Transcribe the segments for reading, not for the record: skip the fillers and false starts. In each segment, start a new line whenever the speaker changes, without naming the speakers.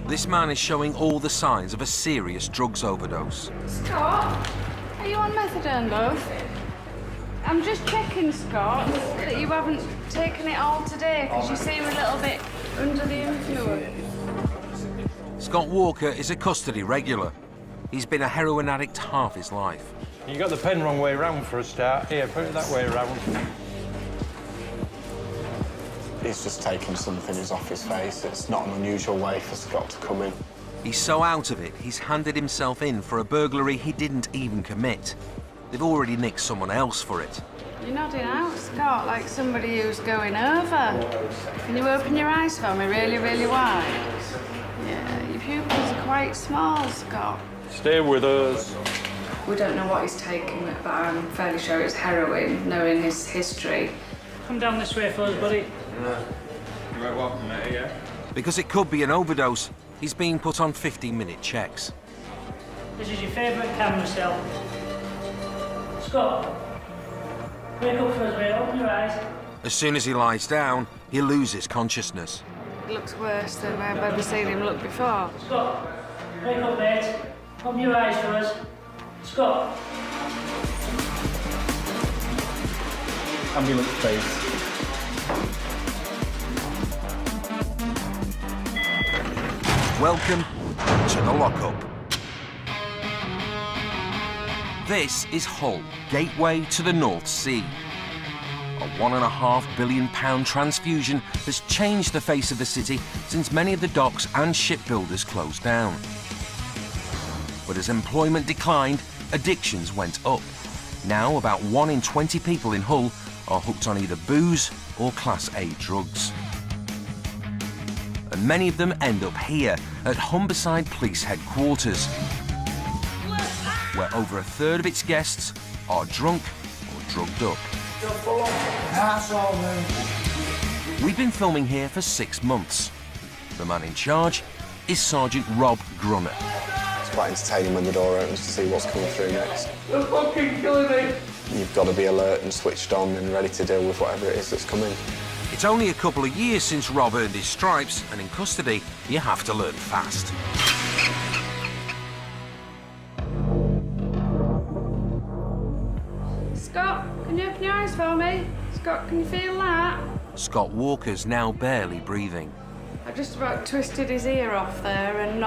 This man is showing all the signs of a serious drugs overdose.
Scott, are you on methadone, love? I'm just checking, Scott, that you haven't taken it all today, because you seem a little bit under the influence.
Scott Walker is a custody regular. He's been a heroin addict half his life.
You got the pen wrong way round for a start. Here, put it that way round.
He's just taken something that's off his face. It's not an unusual way for Scott to come in.
He's so out of it, he's handed himself in for a burglary he didn't even commit. They've already nicked someone else for it.
You're nodding out, Scott, like somebody who's going over. Can you open your eyes for me really, really wide? Yeah, your pupils are quite small, Scott.
Stay with us.
We don't know what he's taking, but I'm fairly sure it's heroin, knowing his history.
Come down this way for us, buddy.
You won't welcome me, yeah?
Because it could be an overdose, he's being put on 15-minute checks.
This is your favourite camera cell. Scott, wake up for us, mate. Open your eyes.
As soon as he lies down, he loses consciousness.
It looks worse than I've ever seen him look before.
Scott, wake up, mate. Open your eyes for us. Scott.
Ambulance, please.
Welcome to the lockup. This is Hull, gateway to the North Sea. A £1.5 billion transfusion has changed the face of the city since many of the docks and shipbuilders closed down. But as employment declined, addictions went up. Now about 1 in 20 people in Hull are hooked on either booze or Class A drugs. And many of them end up here at Humberside Police Headquarters, where over a third of its guests are drunk or drugged up. We've been filming here for 6 months. The man in charge is Sergeant Rob Grunner.
It's quite entertaining when the door opens to see what's coming through next.
You're fucking killing me.
You've got to be alert and switched on and ready to deal with whatever it is that's coming.
It's only a couple of years since Rob earned his stripes, and in custody, you have to learn fast.
Scott, can you open your eyes for me? Scott, can you feel that?
Scott Walker's now barely breathing.
I just about twisted his ear off there and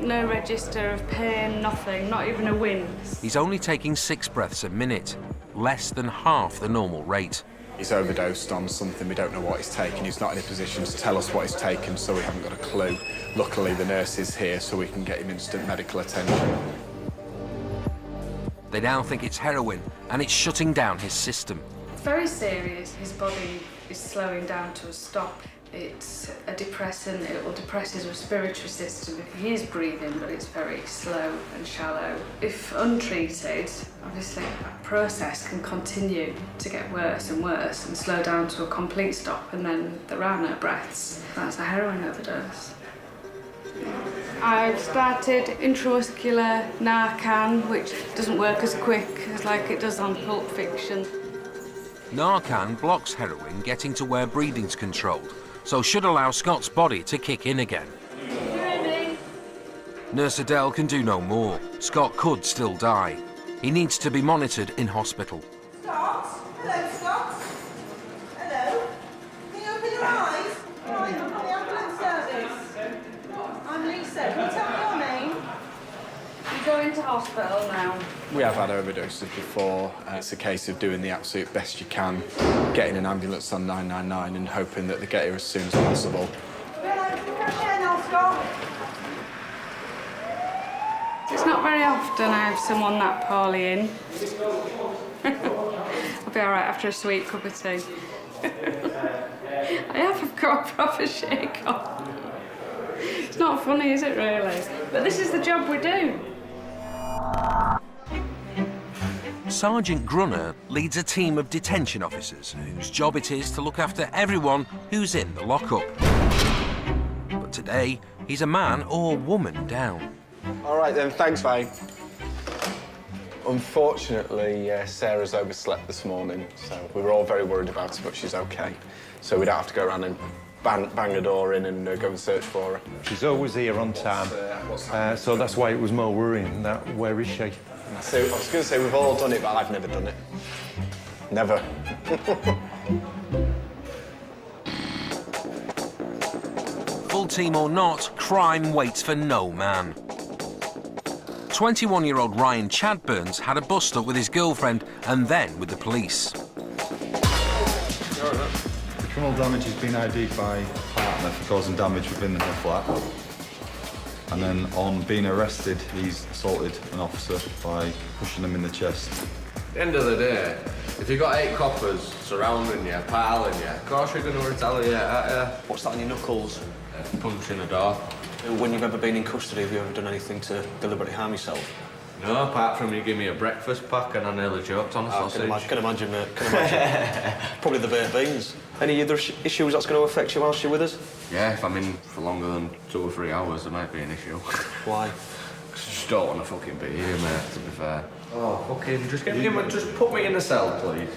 no register of pain, nothing, not even a wince.
He's only taking 6 breaths a minute, less than half the normal rate.
He's overdosed on something. We don't know what he's taken. He's not in a position to tell us what he's taken, so we haven't got a clue. Luckily, the nurse is here, so we can get him instant medical attention.
They now think it's heroin, and it's shutting down his system.
It's very serious. His body is slowing down to a stop. It's a depressant. It will depress his respiratory system. He is breathing, but it's very slow and shallow. If untreated, obviously that process can continue to get worse and worse and slow down to a complete stop, and then there are no breaths. That's a heroin overdose. I've started intramuscular Narcan, which doesn't work as quick as like it does on Pulp Fiction.
Narcan blocks heroin getting to where breathing's controlled, so should allow Scott's body to kick in again.
You hear me?
Nurse Adele can do no more. Scott could still die. He needs to be monitored in hospital.
Scott? Hello, Scott. Hello. Can you open your eyes? Right, I'm from the ambulance service. I'm Lisa. Can you tell me your name?
You go into hospital now.
We have had overdoses before. It's a case of doing the absolute best you can, getting an ambulance on 999 and hoping that they get here as soon as possible.
Fresh air now, Scott.
It's not very often I have someone that poorly in. I'll be all right after a sweet cup of tea. I've got a proper shake on. It's not funny, is it, really? But this is the job we do.
Sergeant Grunner leads a team of detention officers whose job it is to look after everyone who's in the lockup. But today, he's a man or woman down.
All right then, thanks, mate. Unfortunately, Sarah's overslept this morning, so we were all very worried about her, but she's okay. So we don't have to go around and bang a door in and go and search for her.
She's always here on time, so that's why it was more worrying that where is she?
So I was going to say we've all done it, but I've never done it. Never.
Full team or not, crime waits for no man. 21-year-old Ryan Chadburns had a bust-up with his girlfriend and then with the police.
The criminal damage has been ID'd by partner for causing damage within the flat. And then on being arrested, he's assaulted an officer by pushing him in the chest.
At the end of the day, if you've got 8 coppers surrounding you, piling you, of course you're going to retaliate at you.
What's that on your knuckles?
Punching a door.
When you've ever been in custody, have you ever done anything to deliberately harm yourself?
No, apart from you give me a breakfast pack and I nearly choked on a sausage.
Can imagine, mate. Can imagine. Probably the baked beans. Any other issues that's going to affect you whilst you're with us?
Yeah, if I'm in for longer than 2 or 3 hours, there might be an issue.
Why?
'Cause I just don't want to fucking be here, mate, to be fair. Oh, fucking, just put me in the cell, please.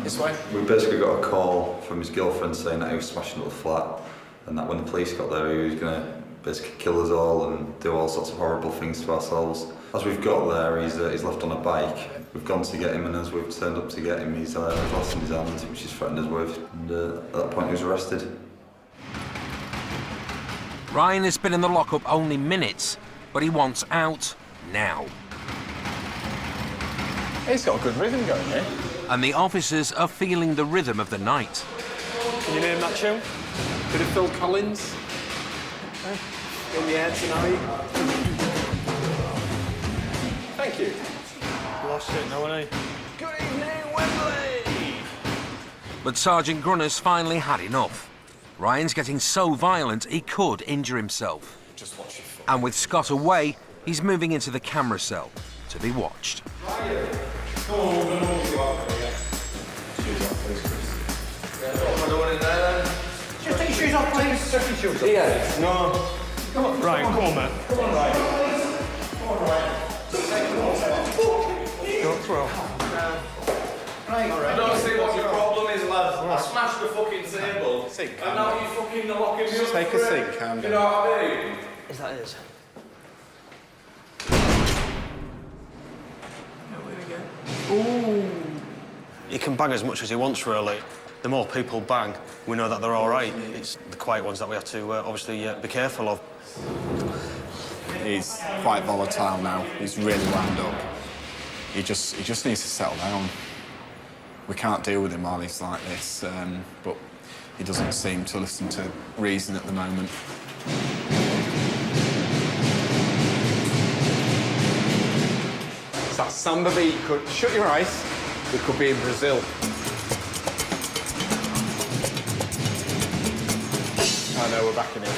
This way?
We basically got a call from his girlfriend saying that he was smashing up the flat and that when the police got there, he was going to basically kill us all and do all sorts of horrible things to ourselves. As we've got there, he's left on a bike. We've gone to get him, and as we've turned up to get him, he's lost in his hand, which he's threatened us with. And at that point, he was arrested.
Ryan has been in the lockup only minutes, but he wants out now.
He's got a good rhythm going here.
And the officers are feeling the rhythm of the night.
Can you name that tune?
Bit of Phil Collins. In the air tonight. Thank you.
Lost it now, ain't
Good evening, Wembley!
But Sergeant Grunner's finally had enough. Ryan's getting so violent he could injure himself.
Just watch your foot.
And with Scott away, he's moving into the camera cell to be watched.
Just take your shoes off, please.
Take your shoes off.
Yeah, no.
Come on, Ryan, come on, man. Come on, Ryan. Don't throw.
I don't see what your problem is, lad. I smashed the fucking table.
Sink,
and now you're fucking locking me up.
Take a
for it.
seat, calm
You
down.
know what I mean?
Is that his? He can bang as much as he wants, really. The more people bang, we know that they're all right. It's the quiet ones that we have to obviously be careful of.
He's quite volatile now. He's really wound up. He just needs to settle down. We can't deal with him while he's like this, but he doesn't seem to listen to reason at the moment. It's that samba beat. Shut your eyes. We could be in Brazil. I know, we're back in it.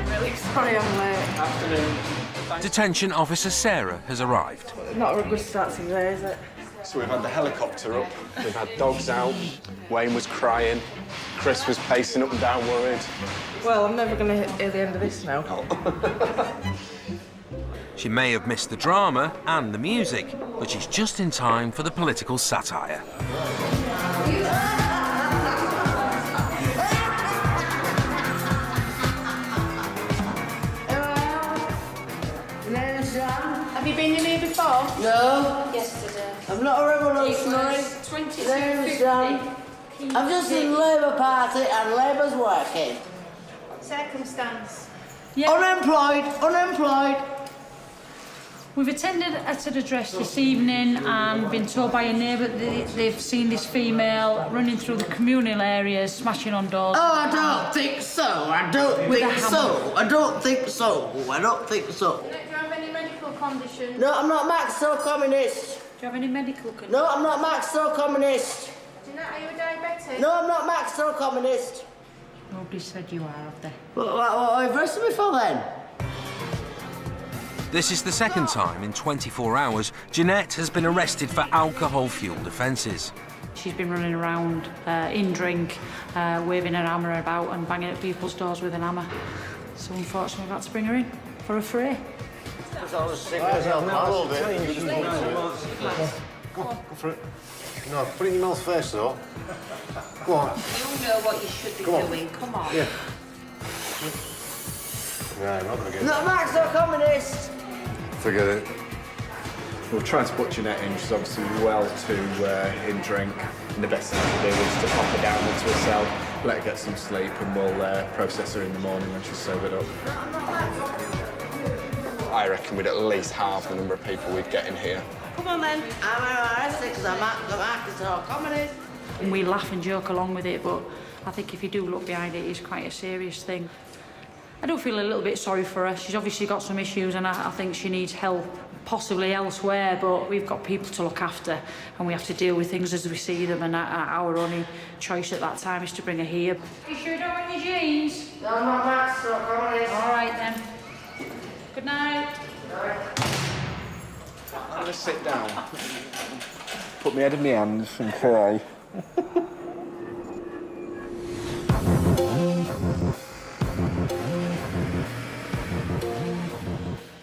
Really sorry I'm late.
Detention officer Sarah has arrived.
Not a good start to the day, is it?
So we've had the helicopter up, we've had dogs out, Wayne was crying, Chris was pacing up and down worried.
Well, I'm never going to hear the end of this now.
She may have missed the drama and the music, but she's just in time for the political satire.
Have you been in here before? No.
Yesterday.
I'm not a revolutionary.
It was 22.50.
Name's I'm just in the Labour Party and Labour's working.
Circumstance.
Unemployed.
We've attended at an address this evening and been told by a neighbour that they've seen this female running through the communal areas, smashing on doors.
Oh, I don't think so. I don't think so. I don't think so.
Do you have any medical conditions?
No, I'm not Marxist-Communist.
Do you have any medical conditions?
No, I'm not Marxist-Communist.
Are you a diabetic?
No, I'm not Marxist-Communist.
Nobody said you are, have they?
What have you arrested me for then?
This is the second time in 24 hours Jeanette has been arrested for alcohol-fuelled offences.
She's been running around in drink, waving her hammer about and banging at people's doors with an hammer. So unfortunately, I've had to bring her in for a fray.
Go for it. No, put it in your mouth first, though. Go on.
You know what you should be doing. Come on.
Yeah. Right, not gonna get it.
No, Max, not communist!
Forget it. We'll try to put Jeanette in. She's obviously well too in drink. And the best thing to do is to pop her down into a cell, let her get some sleep, and we'll process her in the morning when she's sobered up. I reckon we'd at least halve the number of people we'd get in here.
Come on then. I'm arrested because I'm a communist.
And we laugh and joke along with it, but I think if you do look behind it, it's quite a serious thing. I do feel a little bit sorry for her. She's obviously got some issues and I think she needs help, possibly elsewhere, but we've got people to look after and we have to deal with things as we see them, and our only choice at that time is to bring her here. You sure you don't want your jeans?
No, not Max, not communist.
All right then. Good night.
I'm gonna sit down, put my head in my hands and cry.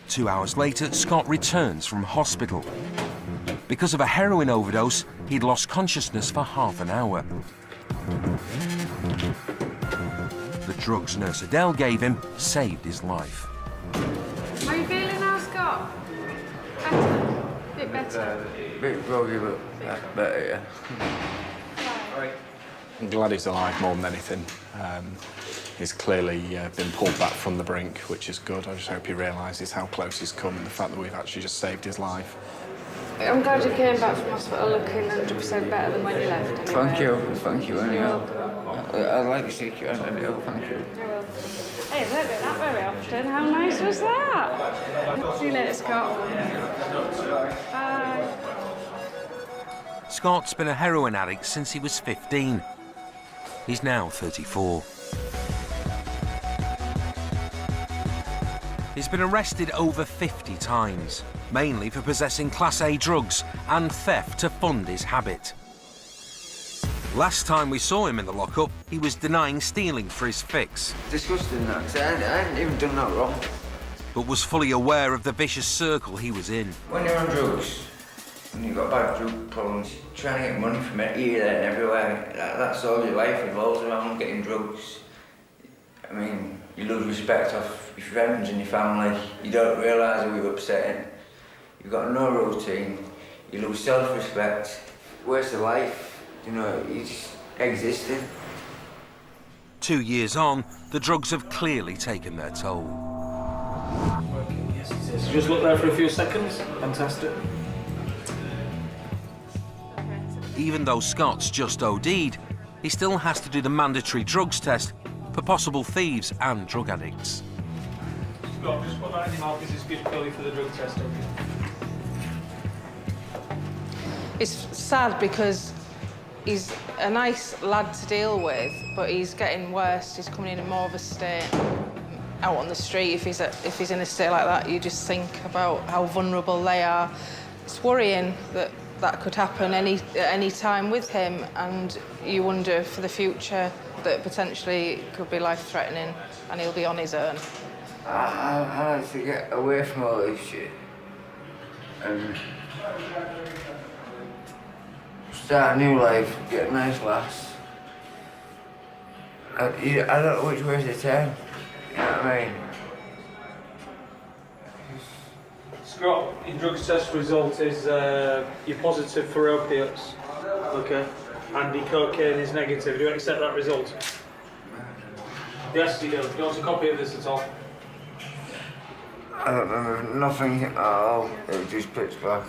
2 hours later, Scott returns from hospital. Because of a heroin overdose, he'd lost consciousness for half an hour. The drugs Nurse Adele gave him saved his life.
How are you feeling now, Scott? Better? Bit better?
Bit groggy, but better, yeah.
I'm glad he's alive more than anything. He's clearly been pulled back from the brink, which is good. I just hope he realises how close he's come and the fact that we've actually just saved his life.
I'm glad you came back from hospital looking 100% better than when you left. Anyway.
Thank you, anyhow. I'd like to shake your hand, anyhow, thank you.
I will. Hey, I don't do that very often. How nice was that? See you later, Scott. Bye.
Scott's been a heroin addict since he was 15. He's now 34. He's been arrested over 50 times, mainly for possessing Class A drugs and theft to fund his habit. Last time we saw him in the lockup, he was denying stealing for his fix.
Disgusting that, 'cause I hadn't even done that wrong.
But was fully aware of the vicious circle he was in.
When you're on drugs, and you've got bad drug problems, trying to get money from it here, there and everywhere, that's all your life revolves around, getting drugs. I mean, you lose respect off your friends and your family, you don't realise who you're upsetting, you've got no routine, you lose self-respect. Where's the life? You know, you're just existing.
2 years on, the drugs have clearly taken their toll.
Yes, it is. Just look there for a few seconds. Fantastic.
Even though Scott's just OD'd, he still has to do the mandatory drugs test for possible thieves and drug addicts.
Scott, just put that in your mouth. This is good purely for the drug test, okay?
It's sad because he's a nice lad to deal with, but he's getting worse. He's coming in more of a state. Out on the street, if he's in a state like that, you just think about how vulnerable they are. It's worrying that that could happen at any time with him, and you wonder for the future that potentially it could be life-threatening and he'll be on his own.
I like to get away from all this shit and start a new life, get a nice lass. I don't know which way to turn, you know what I mean?
Scott, your drugs test result is you're positive for opiates, okay? And the cocaine is negative. Do you accept that result? Yes, you do. Do you want a copy of this at all?
I don't remember nothing at all. It was just pitch black.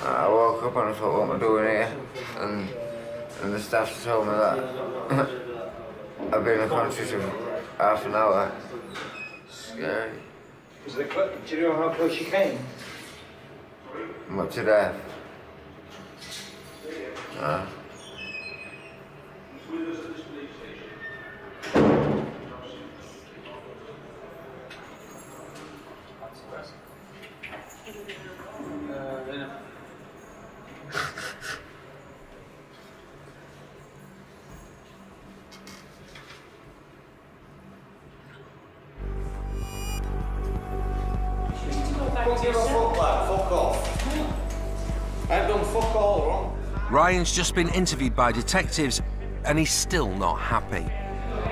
I woke up and I thought, what am I doing here? And the staff told me that I've been unconscious for half an hour. Scary.
Do you know how close you came?
What, to death?
Don't give a fuck, lad. Fuck off. I've done fuck all wrong.
Ryan's just been interviewed by detectives and he's still not happy.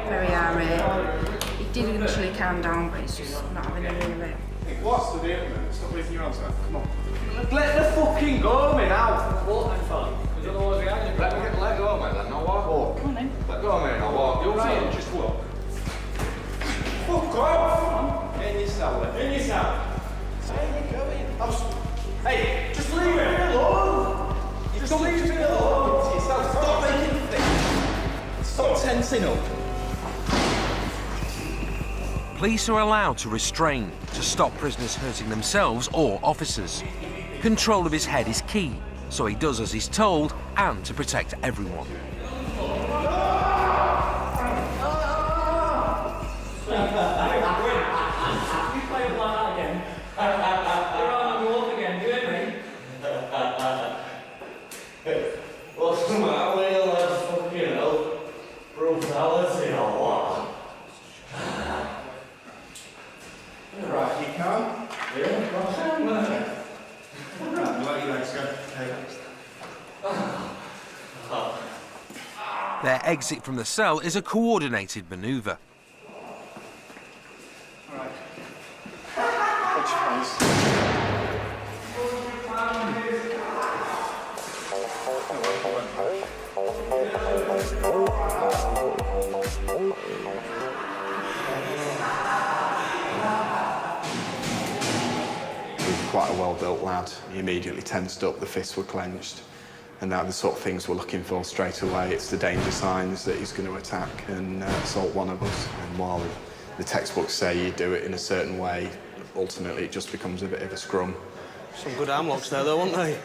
Very irate. He did initially calm down, but it's just not having any of it.
What's the deal, man? Stop raising your hands up. Come on. Let the fucking go, me now. Walk then, fella. Let go, mate, then. I'll walk. Come on, then. Let go, mate, I'll walk. You'll see it, just walk. Fuck off! In your cell, then. In your cell. Where you going? Hey, just leave me alone! Just leave me alone! To yourself. Stop making things. Stop tensing up.
Police are allowed to restrain to stop prisoners hurting themselves or officers. Control of his head is key, so he does as he's told and to protect everyone.
What's the matter with you, lad? Fucking hell. Brutality or what? Right, you can? Yeah, of course I am. Right, let your legs go.
Their exit from the cell is a coordinated manoeuvre.
Right. Put your hands.
Quite a well-built lad. He immediately tensed up, the fists were clenched, and that the sort of things we're looking for straight away. It's the danger signs that he's going to attack and assault one of us. And while the textbooks say you do it in a certain way, ultimately it just becomes a bit of a scrum.
Some good arm locks there, though, aren't they?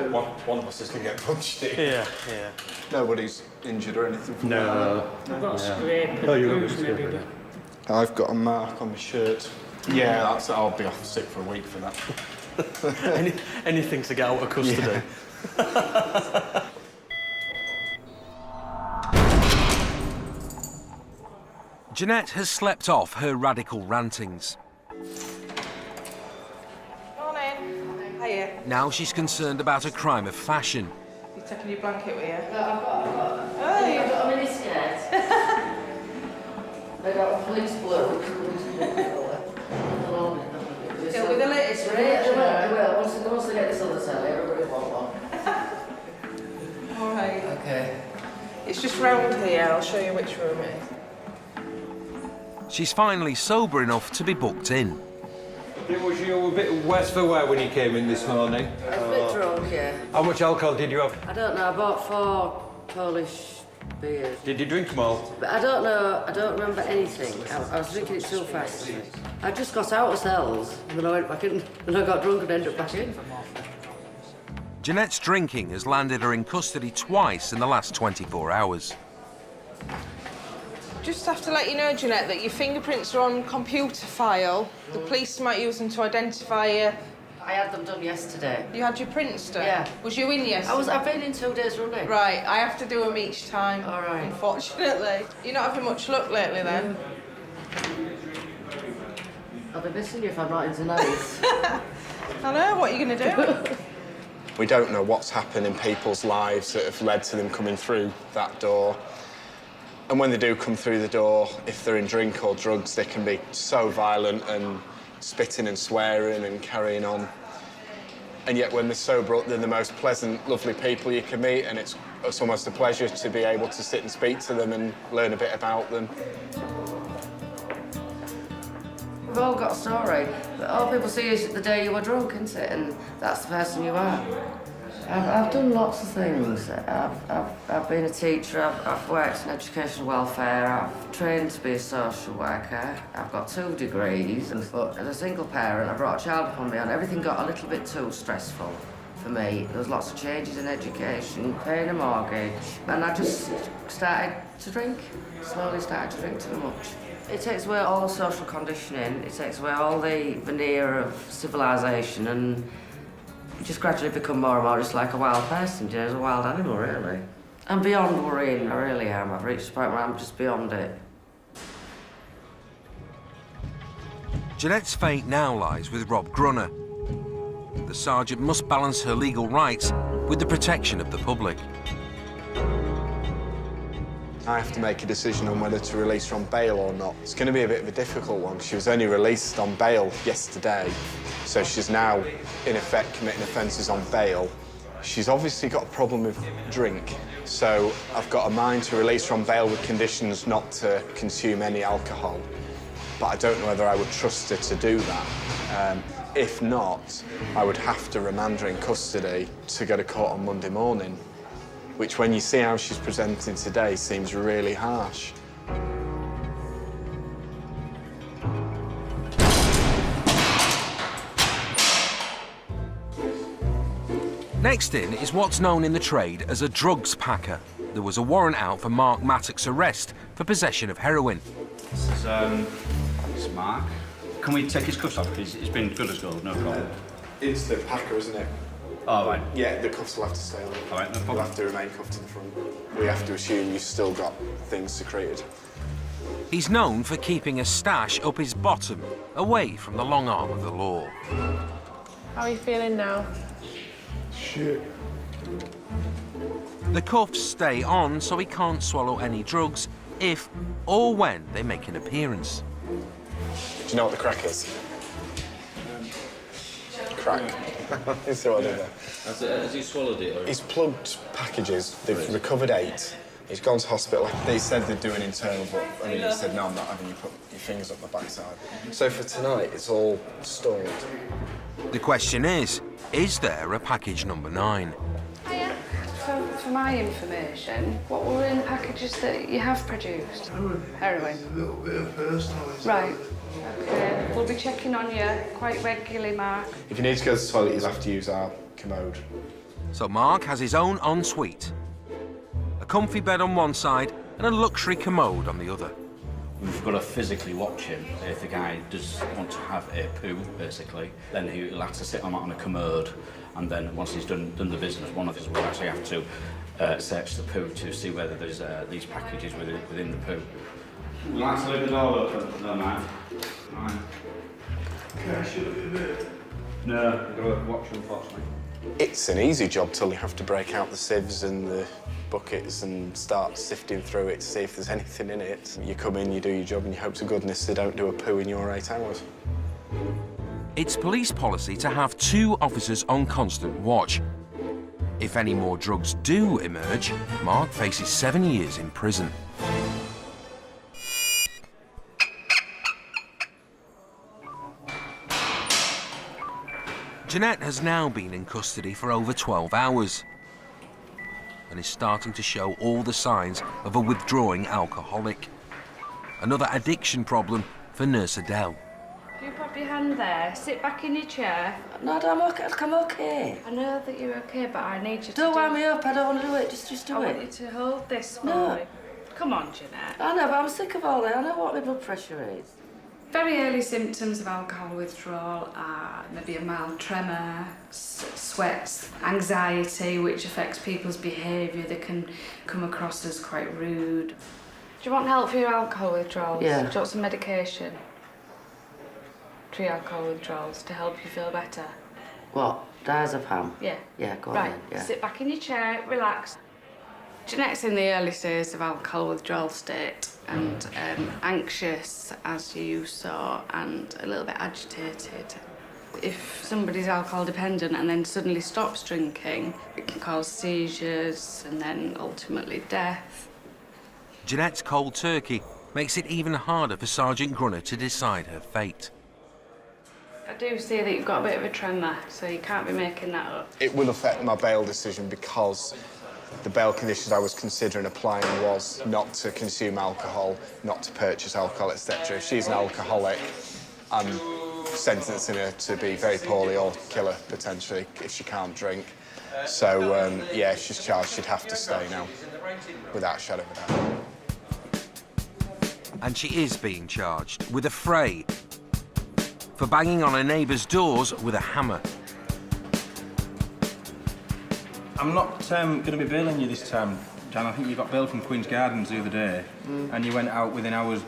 One of us is going to get punched in.
Yeah, yeah.
Nobody's injured or anything from
I've got a scrape and bruise, maybe, but...
I've got a mark on my shirt. Yeah, I'll be off sick for a week for that.
Anything to get out of custody.
Yeah.
Jeanette has slept off her radical rantings.
Morning. Hiya.
Now she's concerned about a crime of fashion.
You taking your blanket with you?
No, I've got
Oh,
I've got a mini skirt. I got a police blue.
Still with the latest
Right, they will. Once they get this other telly, everybody will want one.
All right.
Okay.
It's just round here. I'll show you which room it is.
She's finally sober enough to be booked in.
Was you a bit worse for wear when you came in this morning?
I was a bit drunk, yeah.
How much alcohol did you have?
I don't know, I bought 4 Polish beers.
Did you drink them all?
But I don't know, I don't remember anything. I was drinking it too fast. I just got out of cells, and then I went back in, and I got drunk and ended up back in.
Jeanette's drinking has landed her in custody twice in the last 24 hours.
Just have to let you know, Jeanette, that your fingerprints are on computer file. The police might use them to identify you.
I had them done yesterday.
You had your prints done?
Yeah.
Was you in yesterday?
I've been in 2 days running.
Right, I have to do them each time.
All right.
Unfortunately. You're not having much luck lately, then?
I'll be missing you if I'm not in tonight.
I know, what are you going to do?
We don't know what's happened in people's lives that have led to them coming through that door. And when they do come through the door, if they're in drink or drugs, they can be so violent and spitting and swearing and carrying on. And yet when they're sober, they're the most pleasant, lovely people you can meet, and it's almost a pleasure to be able to sit and speak to them and learn a bit about them.
We've all got a story, but all people see is the day you were drunk, isn't it? And that's the person you are. I've done lots of things. I've been a teacher, I've worked in education welfare, I've trained to be a social worker, I've got 2 degrees, but as a single parent, I brought a child up on my own. Everything got a little bit too stressful for me. There was lots of changes in education, paying a mortgage, and I just started to drink, slowly started to drink too much. It takes away all the social conditioning, it takes away all the veneer of civilisation, and you just gradually become more and more just like a wild person, you know, as a wild animal, really. I'm beyond worrying, I really am. I've reached a point where I'm just beyond it.
Jeanette's fate now lies with Rob Grunner. The sergeant must balance her legal rights with the protection of the public.
I have to make a decision on whether to release her on bail or not. It's going to be a bit of a difficult one. She was only released on bail yesterday, so she's now, in effect, committing offences on bail. She's obviously got a problem with drink, so I've got a mind to release her on bail with conditions not to consume any alcohol. But I don't know whether I would trust her to do that. If not, I would have to remand her in custody to go to court on Monday morning, which, when you see how she's presenting today, seems really harsh.
Next in is what's known in the trade as a drugs packer. There was a warrant out for Mark Mattock's arrest for possession of heroin.
This is Mark. Can we take his cuffs off? He's been good as gold, no problem.
It's the packer, isn't it?
Oh, right.
Yeah, the cuffs will have to stay on.
All right, no problem.
You'll have to remain cuffed to the front. We have to assume you've still got things secreted.
He's known for keeping a stash up his bottom, away from the long arm of the law.
How are you feeling now?
Shit.
The cuffs stay on so he can't swallow any drugs if or when they make an appearance.
Do you know what the crack is? Crack. Is what I did there.
Has he swallowed it? Or?
He's plugged packages. They've recovered 8. He's gone to hospital. They said they'd do an internal, but I mean, he said, no, I'm not having you put your fingers up my backside. So for tonight, it's all stalled.
The question is there a package number 9?
Hiya. For my information, what were in the packages that you have produced? Heroin.
A little bit of personal.
Right. Okay. We'll be checking on you quite regularly, Mark.
If you need to go to the toilet, you'll have to use our commode.
So Mark has his own ensuite. A comfy bed on one side and a luxury commode on the other.
We've got to physically watch him. If the guy does want to have a poo, basically, then he'll have to sit on a commode, and then once he's done the business, one of us will actually have to search the poo to see whether there's these packages within the poo. We'll have to leave the door open, no, mate. Right.
Can I shut it a bit?
No, we've got to watch, unfortunately.
It's an easy job till you have to break out the sieves and the buckets and start sifting through it to see if there's anything in it. You come in, you do your job, and you hope to goodness they don't do a poo in your 8 hours.
It's police policy to have 2 officers on constant watch. If any more drugs do emerge, Mark faces 7 years in prison. Jeanette has now been in custody for over 12 hours and is starting to show all the signs of a withdrawing alcoholic. Another addiction problem for Nurse Adele.
If you pop your hand there, sit back in your chair.
No, I'm okay.
I know that you're okay, but I need you to
Don't wind me up, I don't want to do it, just do
I
it.
want you to hold this for
No.
me. Come on, Jeanette.
I know, but I'm sick of all that. I know what my blood pressure is.
Very early symptoms of alcohol withdrawal are maybe a mild tremor, sweats, anxiety, which affects people's behaviour. They can come across as quite rude. Do you want help for your alcohol withdrawals?
Yeah.
Do you want some medication? For your alcohol withdrawals to help you feel better?
What? Diazepam?
Yeah.
Yeah, go on
Right,
then, yeah.
sit back in your chair, relax. Jeanette's in the early stages of alcohol withdrawal state and anxious, as you saw, and a little bit agitated. If somebody's alcohol dependent and then suddenly stops drinking, it can cause seizures and then ultimately death.
Jeanette's cold turkey makes it even harder for Sergeant Grunner to decide her fate.
I do see that you've got a bit of a tremor, so you can't be making that up.
It will affect my bail decision because the bail conditions I was considering applying was not to consume alcohol, not to purchase alcohol, etc. If she's an alcoholic, I'm sentencing her to be very poorly or kill her, potentially, if she can't drink. So, yeah, if she's charged, she'd have to stay now, without a shadow of a doubt.
And she is being charged with a fray for banging on her neighbours' doors with a hammer.
I'm not going to be bailing you this time, Jan. I think you got bailed from Queen's Gardens the other day, and you went out within hours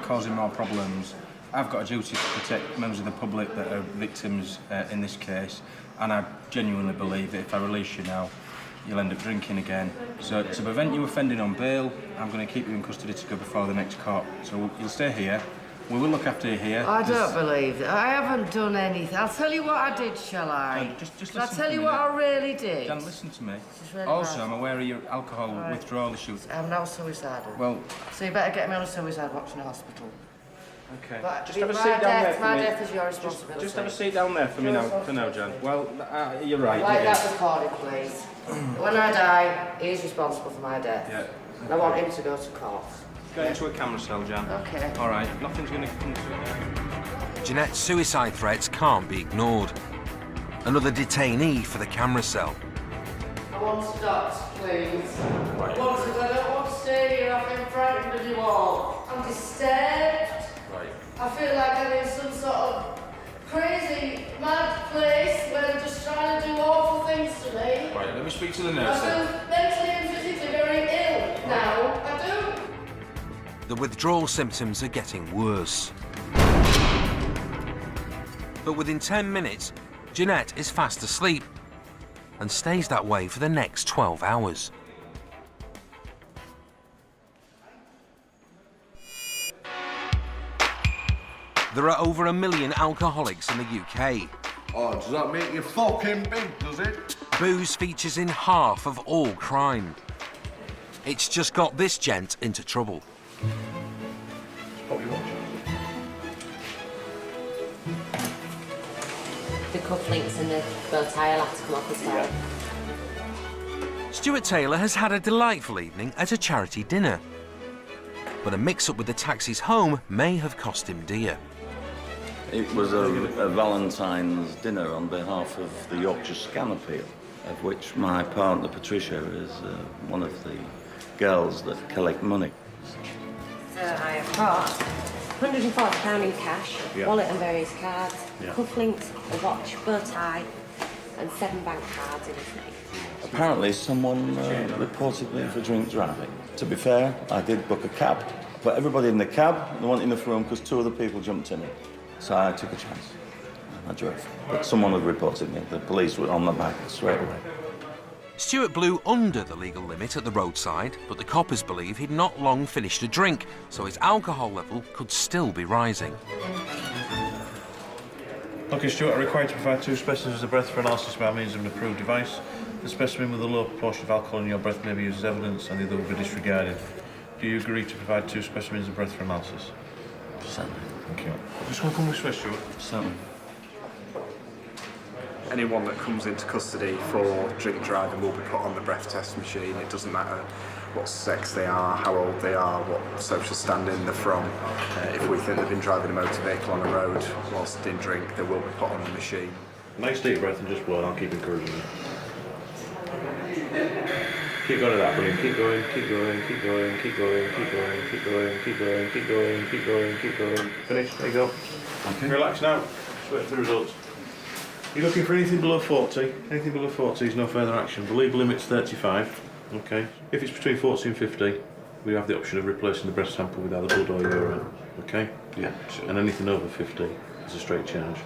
causing more problems. I've got a duty to protect members of the public that are victims in this case, and I genuinely believe that if I release you now, you'll end up drinking again. So to prevent you offending on bail, I'm going to keep you in custody to go before the next court. So you'll stay here. We will look after you here.
I don't believe that. I haven't done anything. I'll tell you what I did, shall I?
John, just
I'll tell you what I really did.
Dan, listen to me.
Really
Also,
bad.
I'm aware of your alcohol withdrawal issues.
I'm now suicidal.
Well,
so you better get me on a suicide watch in a hospital.
okay.
But
Just have a
my
seat down
death,
there for
my
me.
death is your responsibility.
Just have a seat down there for me now, Jan. Well, you're right.
Like
yeah.
that recorded, please. When I die, he's responsible for my death.
Yeah.
And I want him to go to court.
Go into a camera cell, Jan.
Okay.
All right, nothing's going to come to it.
Jeanette's suicide threats can't be ignored. Another detainee for the camera cell.
I want to stop, please. I don't want to stay here. I've been frightened of you all. I'm disturbed. I feel like I'm in some sort of crazy, mad place where they're just trying to do awful things to me.
Right, let me speak to the
I
nurse.
feel mentally and physically very ill now. I do.
The withdrawal symptoms are getting worse. But within 10 minutes, Jeanette is fast asleep and stays that way for the next 12 hours. There are over 1 million alcoholics in the UK.
Oh, does that make you fucking big, does it?
Booze features in half of all crime. It's just got this gent into trouble.
The cufflinks and the bow tie will have to come off as well.
Stuart Taylor has had a delightful evening at a charity dinner. But a mix-up with the taxis home may have cost him dear.
It was a Valentine's dinner on behalf of the Yorkshire Scan Appeal, of which my partner Patricia is one of the girls that collect money.
So I have got £140 in cash,
Yeah.
wallet and various cards,
Yeah.
cufflinks, a watch, bow tie, and 7 bank cards in his name.
Apparently someone reported me for drink driving. To be fair, I did book a cab. I put everybody in the cab, there wasn't enough room because 2 other people jumped in it. So I took a chance. I drove. But someone had reported me. The police were on the back straight away.
Stuart blew under the legal limit at the roadside, but the coppers believe he'd not long finished a drink, so his alcohol level could still be rising.
OK, Stuart, I'm required to provide 2 specimens of breath for analysis by means of an approved device. The specimen with a low proportion of alcohol in your breath may be used as evidence and the other will be disregarded. Do you agree to provide 2 specimens of breath for analysis?
Certainly.
Thank you. Just going to come this way, Stuart.
Certainly.
Anyone that comes into custody for drink driving will be put on the breath test machine. It doesn't matter what sex they are, how old they are, what social standing they're from. If we think they've been driving a motor vehicle on a road whilst in drink, they will be put on the machine.
Nice deep breath and just blow, and I'll keep encouraging you. Keep going to that, brilliant. Keep going, keep going, keep going, keep going, keep going, keep going, keep going, keep going, keep going, keep going. Finish, there you go. Okay. Relax now. Just wait for the results. You're looking for anything below 40. Anything below 40 is no further action. The legal limit's 35. Okay. If it's between 40 and 50, we have the option of replacing the breath sample with either blood or urine. Okay?
Yeah, sure.
And anything over 50 is a straight charge.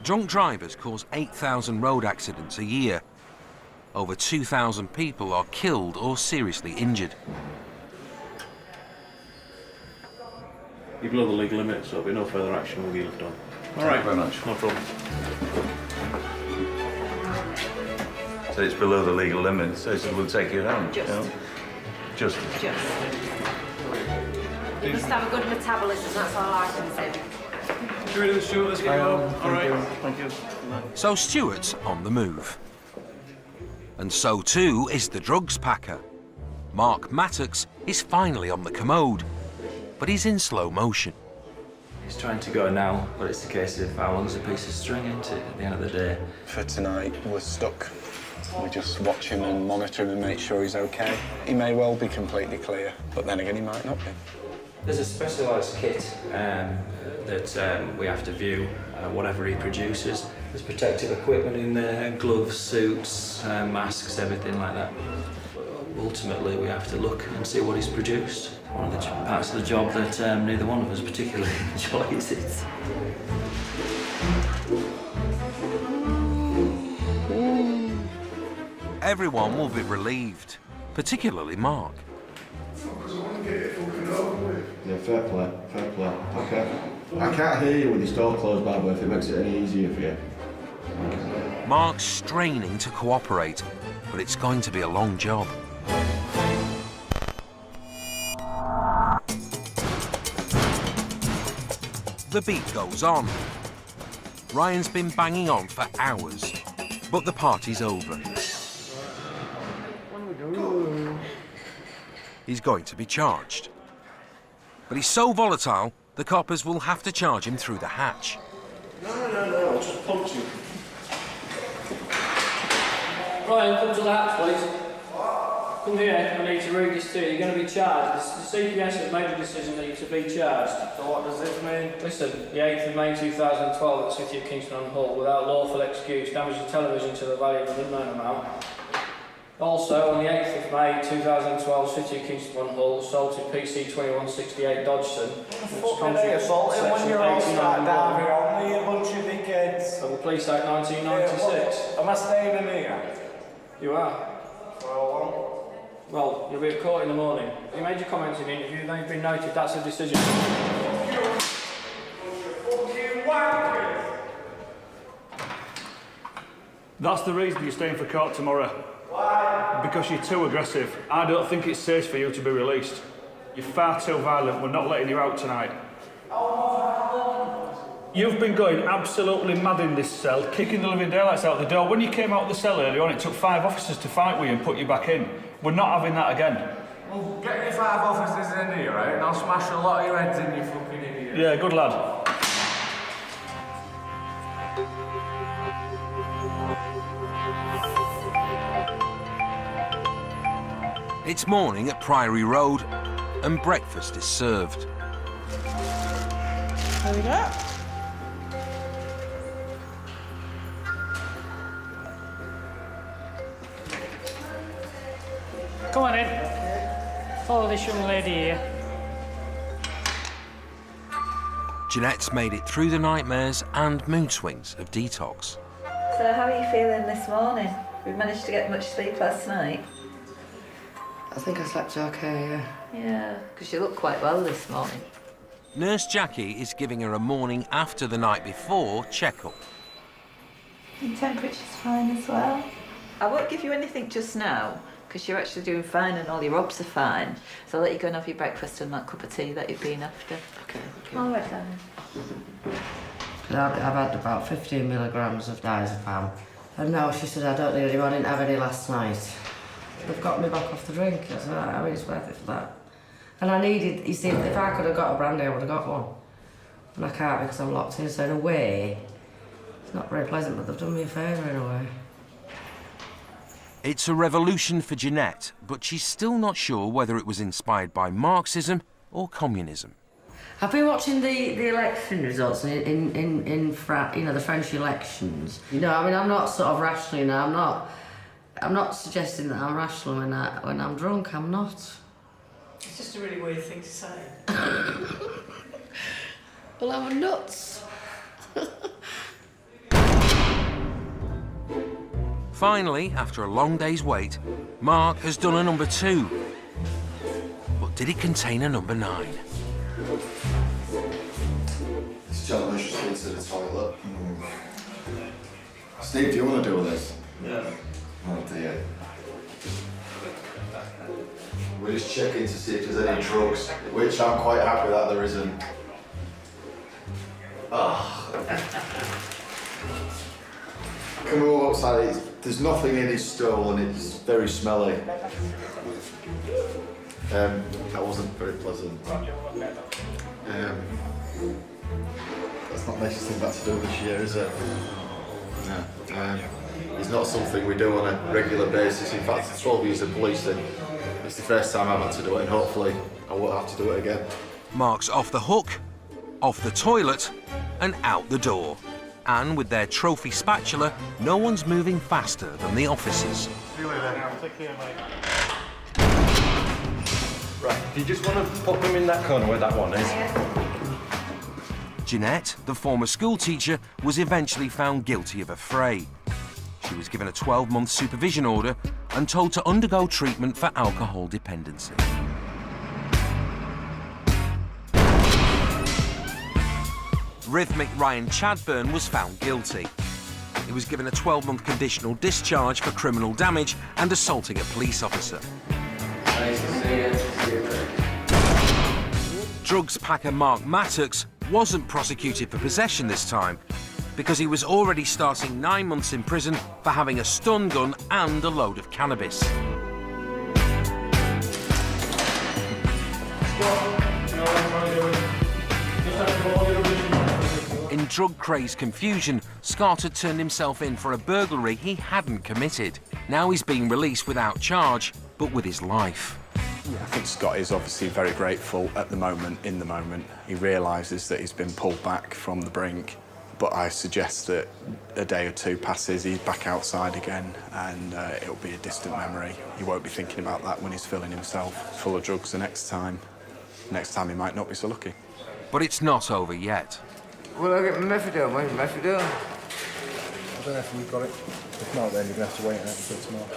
Drunk drivers cause 8,000 road accidents a year. Over 2,000 people are killed or seriously injured.
You're below the legal limit, so there'll be no further action. We'll get you left on. All right.
Thank you very much.
No problem.
So it's below the legal limit, so we'll take you home.
Just.
You know? Just.
You must have a good metabolism, that's all I can say.
You ready, Stuart? Let's get going. All right.
Thank you.
So Stuart's on the move. And so too is the drugs packer. Mark Mattox is finally on the commode, but he's in slow motion.
He's trying to go now, but it's a case of how long's a piece of string, isn't it, at the end of the day?
For tonight, we're stuck. We just watch him and monitor him and make sure he's okay. He may well be completely clear, but then again, he might not be.
There's a specialised kit that we have to view, whatever he produces. There's protective equipment in there, gloves, suits, masks, everything like that. Ultimately, we have to look and see what he's produced. one of the parts of the job that neither one of us particularly enjoys it.
Everyone will be relieved, particularly Mark.
Yeah, fair play, fair play. Okay. I can't hear you with your door closed, by the way, if it makes it any easier for you.
Mark's straining to cooperate, but it's going to be a long job. The beat goes on. Ryan's been banging on for hours, but the party's over. He's going to be charged. But he's so volatile, the coppers will have to charge him through the hatch.
No, I'll just punch you.
Ryan, come to the hatch, please. Come here, I need to read this to you. You're going to be charged. The CPS have made a decision that you're to be charged.
So what does this mean?
Listen, the 8th of May 2012 at the City of Kingston on Hull, without lawful excuse, damaged the television to the value of an unknown amount. Also, on the 8th of May 2012, City of Kingston on Hull, assaulted PC 2168 Dodgson.
Fucking they assaulted when you're all sat down here on me, a bunch of dickheads.
Of the Police Act 1996.
Am I staying in here?
You are.
For how long?
Well, you'll be at court in the morning. You made your comments in the interview, they've been noted, that's a decision.
That's the reason you're staying for court tomorrow.
Why?
Because you're too aggressive. I don't think it's safe for you to be released. You're far too violent. We're not letting you out tonight. You've been going absolutely mad in this cell, kicking the living daylights out the door. When you came out of the cell earlier on, it took 5 officers to fight with you and put you back in. We're not having that again.
Well, get your 5 officers in here, right? And I'll smash a lot of your heads in, you fucking idiot.
Yeah, good lad.
It's morning at Priory Road, and breakfast is served.
There we go.
Come on in. Follow this young lady here.
Jeanette's made it through the nightmares and mood swings of detox.
So how are you feeling this morning? We managed to get much sleep last night?
I think I slept okay, yeah.
Yeah, because you look quite well this morning.
Nurse Jackie is giving her a morning after the night before checkup.
Your temperature's fine as well. I won't give you anything just now, because you're actually doing fine and all your obs are fine. So I'll let you go and have your breakfast and that cup of tea that you've been after.
Okay.
All right, then.
I've had about 15 milligrams of diazepam. And now she said I don't need any more, I didn't have any last night. They've got me back off the drink. I said, I mean, it's worth it for that. And I needed, you see, if I could have got a brandy, I would have got one. And I can't because I'm locked in, so in a way, it's not very pleasant, but they've done me a favour in a way.
It's a revolution for Jeanette, but she's still not sure whether it was inspired by Marxism or communism.
I've been watching the election results in France, you know, the French elections. You know, I mean, I'm not sort of rational, you know, I'm not suggesting that I'm rational when I'm drunk, I'm not.
It's just a really weird thing to say.
Well, I'm nuts.
Finally, after a long day's wait, Mark has done a number 2. But did it contain a number 9?
This gentleman just went to the toilet. Steve, do you want to do with this?
Yeah.
Oh dear. We're just checking to see if there's any drugs, which I'm quite happy that there isn't. Can we go outside? There's nothing in his stool and it's very smelly. That wasn't very pleasant. That's not necessarily back to do this year, is it? No. It's not something we do on a regular basis. In fact, 12 years of policing, it's the first time I've had to do it, and hopefully I won't have to do it again.
Mark's off the hook, off the toilet, and out the door. And with their trophy spatula, no one's moving faster than the officers.
See you later. Take care, mate.
Right, if you just want to put them in that corner where that one is.
Jeanette, the former schoolteacher, was eventually found guilty of a fray. She was given a 12-month supervision order and told to undergo treatment for alcohol dependency. Rhythmic Ryan Chadburn was found guilty. He was given a 12-month conditional discharge for criminal damage and assaulting a police officer.
Nice to see you.
Drugs packer Mark Mattox wasn't prosecuted for possession this time because he was already starting 9 months in prison for having a stun gun and a load of cannabis. In drug-crazed confusion, Scott had turned himself in for a burglary he hadn't committed. Now he's being released without charge, but with his life.
Yeah, I think Scott is obviously very grateful at the moment, in the moment. He realises that he's been pulled back from the brink, but I suggest that a day or two passes, he's back outside again, and it'll be a distant memory. He won't be thinking about that when he's feeling himself full of drugs the next time. Next time he might not be so lucky.
But it's not over yet.
Will I get my methadone? Where's my methadone?
I don't know if we've got it. If not, then you're going to have to wait until tomorrow.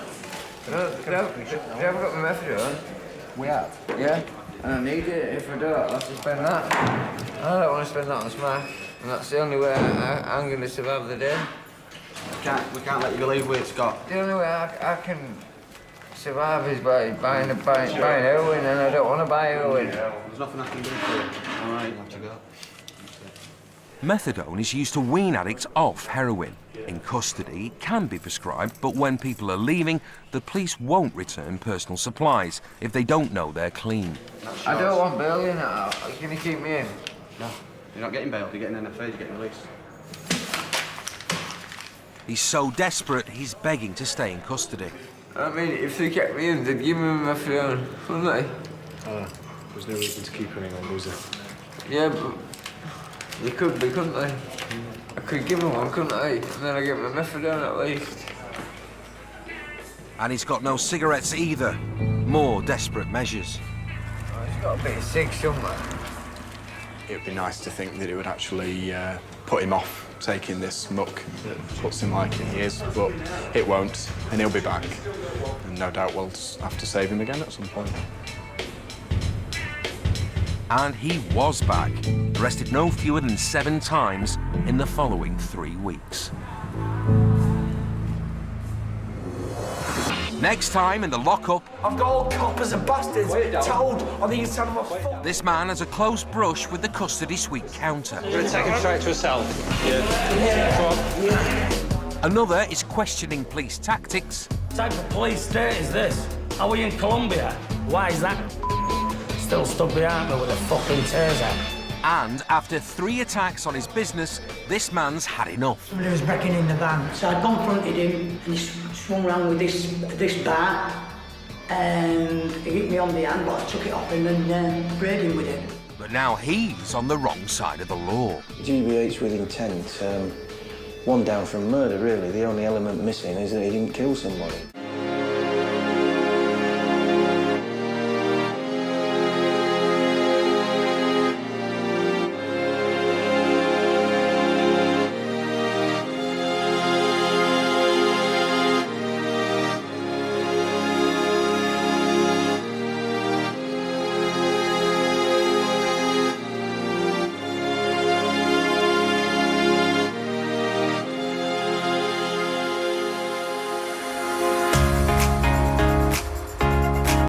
You haven't got my methadone?
We have?
Yeah, and I need it. If I don't, I'll have to spend that. I don't want to spend that on smack, and that's the only way I'm going to survive the day.
We can't let you leave with it, Scott.
The only way I can survive is by buying heroin, and I don't want to buy heroin.
There's nothing I can do for you. All right, you have to go.
Methadone is used to wean addicts off heroin. In custody, it can be prescribed, but when people are leaving, the police won't return personal supplies if they don't know they're clean.
I don't want bail in it. Are you going to keep me in?
No, you're not getting bailed. You're getting NFA, you're getting released.
He's so desperate, he's begging to stay in custody.
I mean, if they kept me in, they'd give me my methadone, wouldn't they?
There's no reason to keep running on, is there?
Yeah, but they could be, couldn't they? I could give them one, couldn't I? And then I get my methadone at least.
And he's got no cigarettes either. More desperate measures.
Oh, he's got a bit of cig somewhere.
It would be nice to think that it would actually put him off taking this muck that puts him like he is, but it won't, and he'll be back. And no doubt we'll have to save him again at some point.
And he was back, arrested no fewer than 7 times in the following 3 weeks. Next time in the lockup,
I've got all coppers and bastards told on the inside of my foot.
This man has a close brush with the custody suite counter.
You're going to take him straight to a cell?
Yeah.
Another is questioning police tactics.
What type of police state is this? Are we in Colombia? Why is that still stood behind me with a fucking taser?
And after 3 attacks on his business, this man's had enough.
Somebody was breaking in the van, so I confronted him and he swung around with this bat and he hit me on the hand, but I took it off him and sprayed him with it.
But now he's on the wrong side of the law.
GBH with intent, one down from murder really. The only element missing is that he didn't kill somebody.